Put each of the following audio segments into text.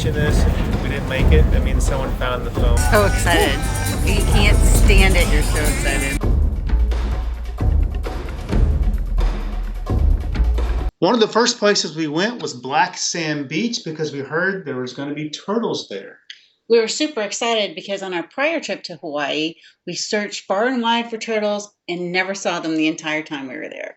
watching this and we didn't make it, that means someone found the phone. So excited. You can't stand it. You're so excited. One of the first places we went was Black Sand Beach because we heard there was going to be turtles there. We were super excited because on our prior trip to Hawaii, we searched far and wide for turtles and never saw them the entire time we were there.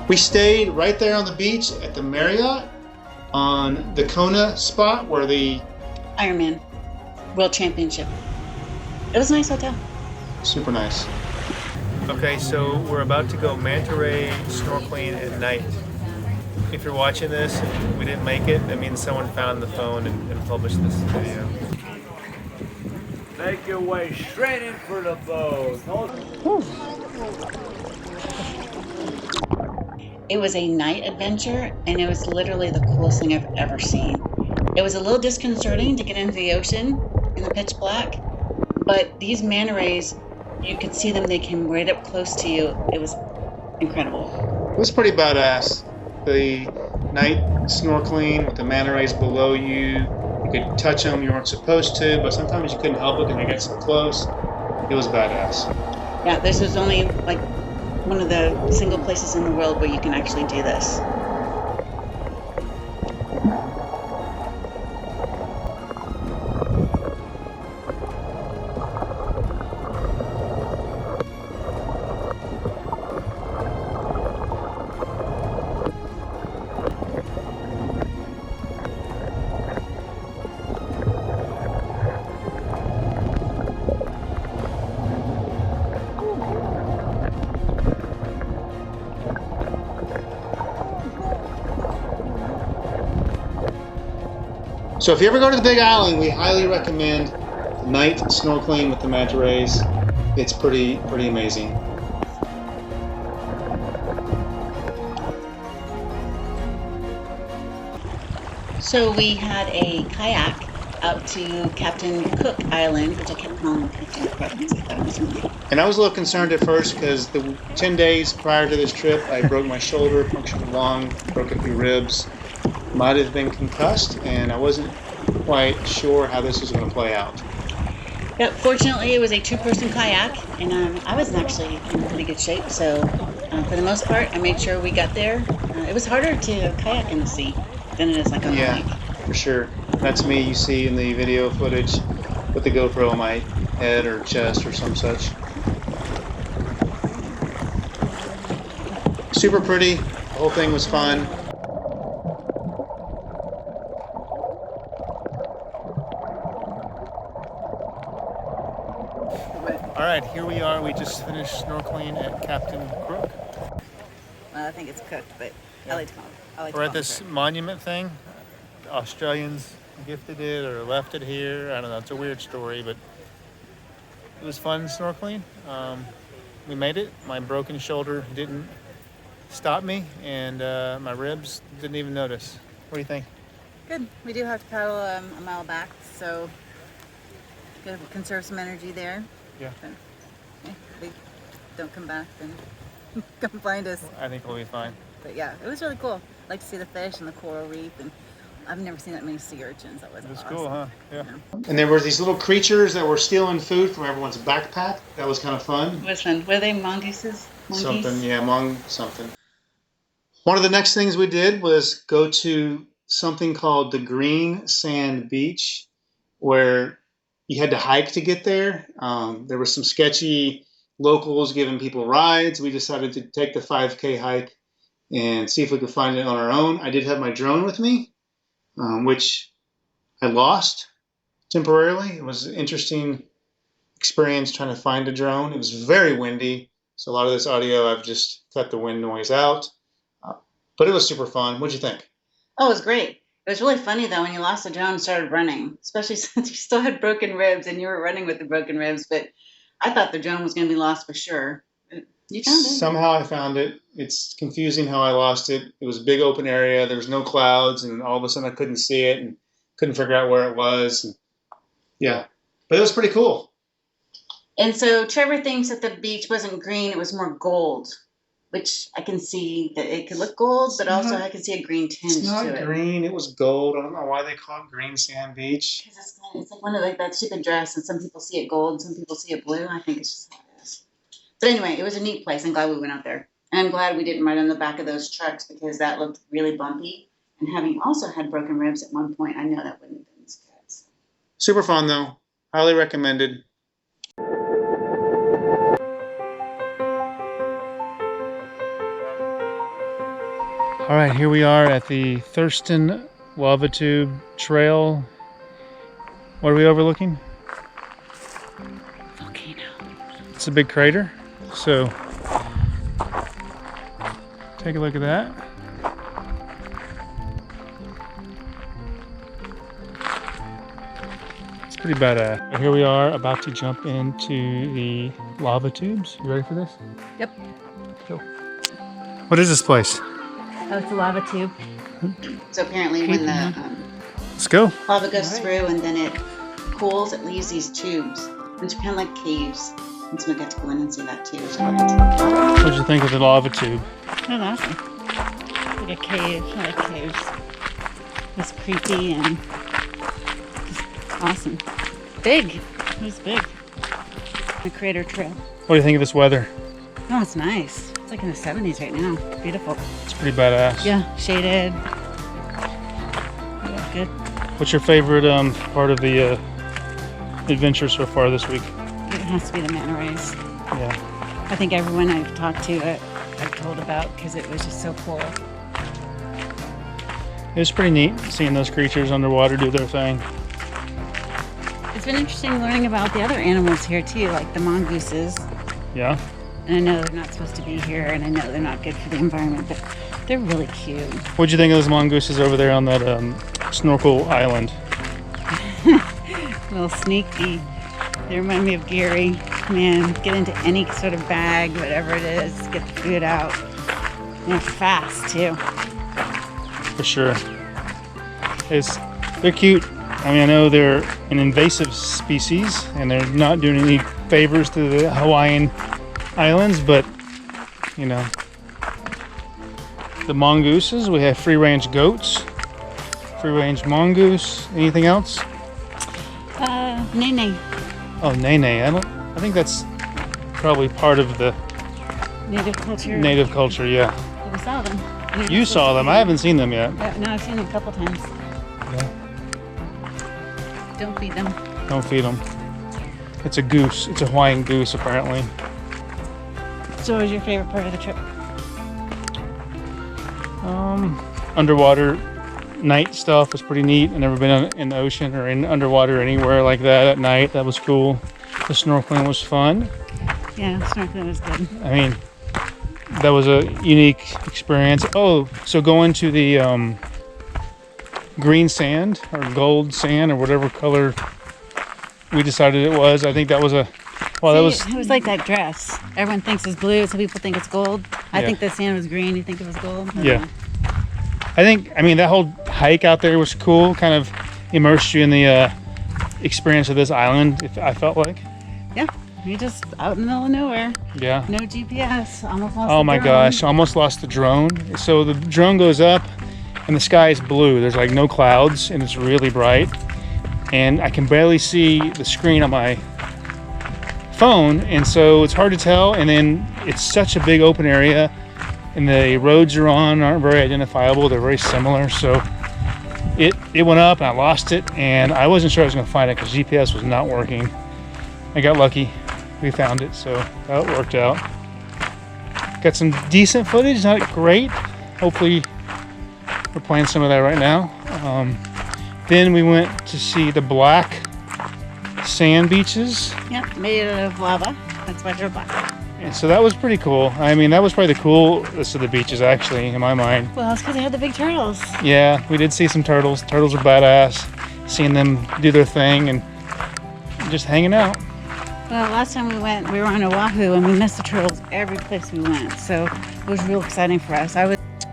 We stayed right there on the beach at the Marriott on the Kona spot where the Ironman World Championship. It was a nice hotel. super nice. Okay, so we're about to go manta ray snorkeling at night. If you're watching this and we didn't make it, that means someone found the phone and published this video. Make your way straight in for the boat. It was a night adventure, and it was literally the coolest thing I've ever seen. It was a little disconcerting to get into the ocean in the pitch black, but these manta rays, you could see them, they came right up close to you. It was incredible. It was pretty badass. The night snorkeling with the manta rays below you. You could touch them, you weren't supposed to, but sometimes you couldn't help it because they get so close. It was badass. Yeah, this was only like one of the single places in the world where you can actually do this. So if you ever go to the Big Island, we highly recommend night snorkeling with the manta rays. It's pretty amazing. So we had a kayak out to Captain Cook Island, which I kept calling Captain Cook. That was me. And I was a little concerned at first because the 10 days prior to this trip, I broke my shoulder, punctured a lung, broke a few ribs, might have been concussed, and I wasn't quite sure how this was going to play out. Yep, fortunately, it was a two-person kayak, and I was actually in pretty good shape. So, for the most part, I made sure we got there. It was harder to kayak in the sea than it is like on the lake. For sure. That's me you see in the video footage with the GoPro on my head or chest or some such. Super pretty. The whole thing was fun. All right, here we are. We just finished snorkeling at Captain Crook. Well, I think it's cooked, but Yeah. I like to call it. We're at this monument thing. The Australians gifted it or left it here. I don't know. It's a weird story, but it was fun snorkeling. We made it. My broken shoulder didn't stop me, and my ribs didn't even notice. What do you think? Good. We do have to paddle a mile back, so gotta conserve some energy there. Yeah. But, if they don't come back, then come find us. I think we'll be fine. But yeah, it was really cool. I like to see the fish and the coral reef, and I've never seen that many sea urchins. That was It was awesome. cool, huh? Yeah. And there were these little creatures that were stealing food from everyone's backpack. That was kind of fun. It was fun. Were they mongooses? Monkeys? Something, yeah, something. One of the next things we did was go to something called the Green Sand Beach, where you had to hike to get there. There were some sketchy locals giving people rides. We decided to take the 5K hike and see if we could find it on our own. I did have my drone with me, which I lost temporarily. It was an interesting experience trying to find a drone. It was very windy, so a lot of this audio I've just cut the wind noise out. But it was super fun. What'd you think? Oh, it was great. It was really funny, though, when you lost the drone and started running, especially since you still had broken ribs and you were running with the broken ribs. But I thought the drone was going to be lost for sure. You found it. Somehow I found it. It's confusing how I lost it. It was a big open area. There was no clouds, and all of a sudden I couldn't see it and couldn't figure out where it was. And yeah, but it was pretty cool. And so Trevor thinks that the beach wasn't green; it was more gold, which I can see that it could look gold, but also I can see a green tinge It's not to it. green. It was gold. I don't know why they call it green sand beach. Because it's like one of like that stupid dress, and some people see it gold, some people see it blue. I think it's just how it is. But anyway, it was a neat place. I'm glad we went out there. And I'm glad we didn't ride on the back of those trucks because that looked really bumpy. And having also had broken ribs at one point, I know that wouldn't have been as good. So. Super fun though. Highly recommended. All right, here we are at the Thurston Lava Tube Trail. What are we overlooking? Volcano. It's a big crater. So take a look at that. It's pretty badass. Here we are about to jump into the lava tubes. You ready for this? Yep. Go. What is this place? Oh, it's a lava tube. So apparently when the Let's go. lava goes through and then it cools, it leaves these tubes, which are kind of like caves. And so we got to go in and see that too. What did you think of the lava tube? Oh, awesome. Like a cave. I like caves. It's creepy and just awesome. Big. It was big. The crater trail. What do you think of this weather? Oh, it's nice. It's like in the 70s right now. Beautiful. It's pretty badass. Yeah, shaded. Good. What's your favorite part of the adventure so far this week? It has to be the manta rays. Yeah. I think everyone I've talked to, I've told about because it was just so cool. It was pretty neat seeing those creatures underwater do their thing. It's been interesting learning about the other animals here too, like the mongooses. Yeah. And I know they're not supposed to be here, and I know they're not good for the environment, but they're really cute. What'd you think of those mongooses over there on that snorkel island? A little sneaky. They remind me of Gary. Man, get into any sort of bag, whatever it is, get the food out. And they're fast too. For sure. They're cute. I mean, I know they're an invasive species, and they're not doing any favors to the Hawaiian Islands, but you know, the mongooses. We have free-range goats, free-range mongoose. Anything else? Nene. Oh, nene. I think that's probably part of the Native culture. native culture. Yeah. We saw them. You saw them. I haven't seen them yet. No, I've seen them a couple times. Yeah. Don't feed them. Don't feed them. It's a goose. It's a Hawaiian goose, apparently. So what was your favorite part of the trip? Underwater night stuff was pretty neat. I've never been in the ocean or in underwater anywhere like that at night. That was cool. The snorkeling was fun. Yeah, snorkeling was good. I mean, that was a unique experience. Oh, so going to the green sand or gold sand or whatever color we decided it was. I think that was a well, It was like that dress. Everyone thinks it's blue, some people think it's gold. I Yeah. think the sand was green. You think it was gold? I don't Yeah. know. I mean, that whole hike out there was cool. Kind of immersed you in the experience of this island. I felt like. Yeah. We just out in the middle of nowhere. Yeah. No GPS. Almost lost Oh the my drone. gosh! Almost lost the drone. So the drone goes up, and the sky is blue. There's like no clouds, and it's really bright. And I can barely see the screen on my phone, and so it's hard to tell. And then it's such a big open area, and the roads you're on aren't very identifiable. They're very similar. So it went up, and I lost it, and I wasn't sure I was going to find it because GPS was not working. I got lucky. We found it, so that worked out. Got some decent footage, not great. Hopefully, we're playing some of that right now. Then we went to see the black sand beaches. Yep, made out of lava. That's why they're black. And so that was pretty cool. I mean, that was probably the coolest of the beaches, actually, in my mind. Well, it's because they had the big turtles. Yeah, we did see some turtles. Turtles are badass. Seeing them do their thing and just hanging out. Well, Well, last time we went, we were on Oahu and we missed the turtles every place we went. So it was real exciting for us.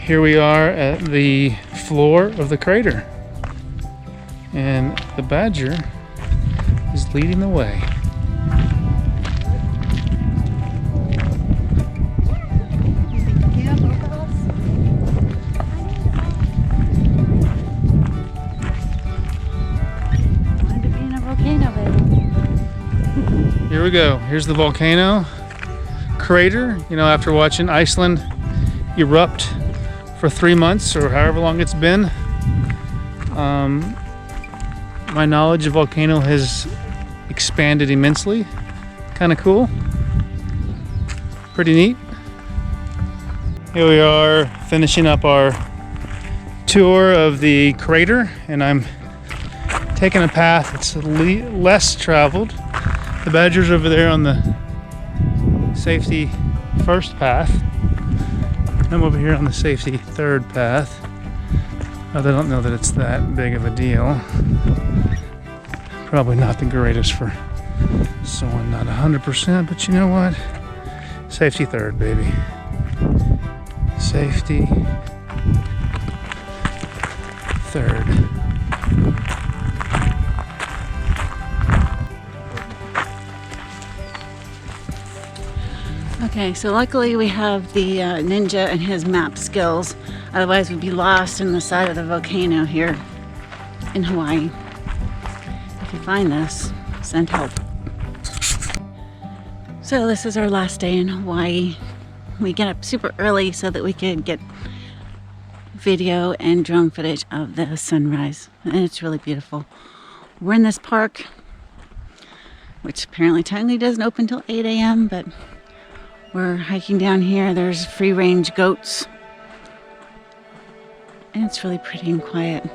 Here we are at the floor of the crater. And the badger is leading the way. Yeah, both of us. Wanted to be in a volcano, baby. Here we go. Here's the volcano crater. You know, after watching Iceland erupt for 3 months or however long it's been, my knowledge of volcano has expanded immensely. Kind of cool. Pretty neat. Here we are finishing up our tour of the crater, and I'm taking a path that's less traveled. The badger's over there on the safety first path. I'm over here on the safety third path. Although I don't know that it's that big of a deal. Probably not the greatest for someone not 100%, but you know what? Safety third, baby. Safety third. Okay, so luckily we have the ninja and his map skills. Otherwise we'd be lost in the side of the volcano here in Hawaii. If you find this, send help. So this is our last day in Hawaii. We get up super early so that we could get video and drone footage of the sunrise. And it's really beautiful. We're in this park, which apparently technically doesn't open until 8 a.m., but we're hiking down here. There's free range goats. And it's really pretty and quiet.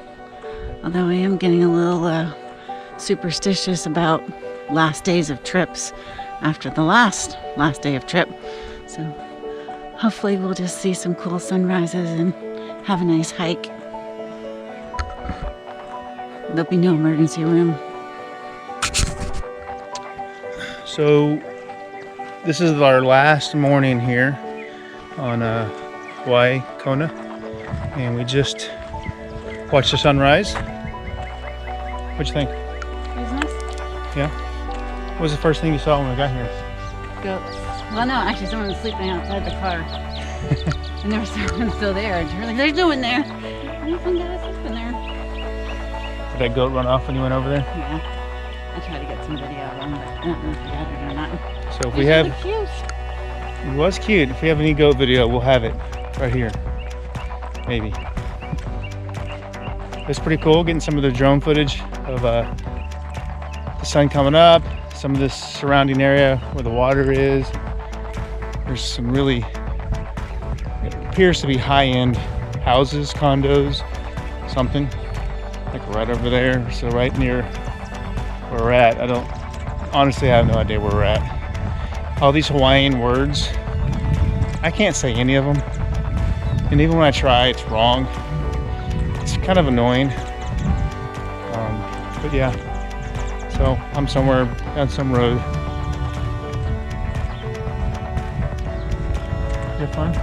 Although I am getting a little superstitious about last days of trips after the last day of trip. So hopefully we'll just see some cool sunrises and have a nice hike. There'll be no emergency room. So this is our last morning here on Hawaii, Kona, and we just watched the sunrise. What'd you think? It was nice. Yeah? What was the first thing you saw when we got here? Goats. Well, no, actually someone was sleeping outside the car. And there was someone still there. And we're like, there's no one there. And some guy sleeping there. Did that goat run off when you went over there? Yeah. I tried to get some video of them, but I don't know if I got it or not. So if It we was have, really cute. it was cute. If we have any goat video, we'll have it right here. Maybe. It's pretty cool getting some of the drone footage of the sun coming up, some of this surrounding area where the water is. There's some really, it appears to be high-end houses, condos, something like right over there. So right near where we're at. Honestly, I have no idea where we're at. All these Hawaiian words, I can't say any of them. And even when I try, it's wrong. It's kind of annoying. But yeah, so I'm somewhere on some road. You have fun?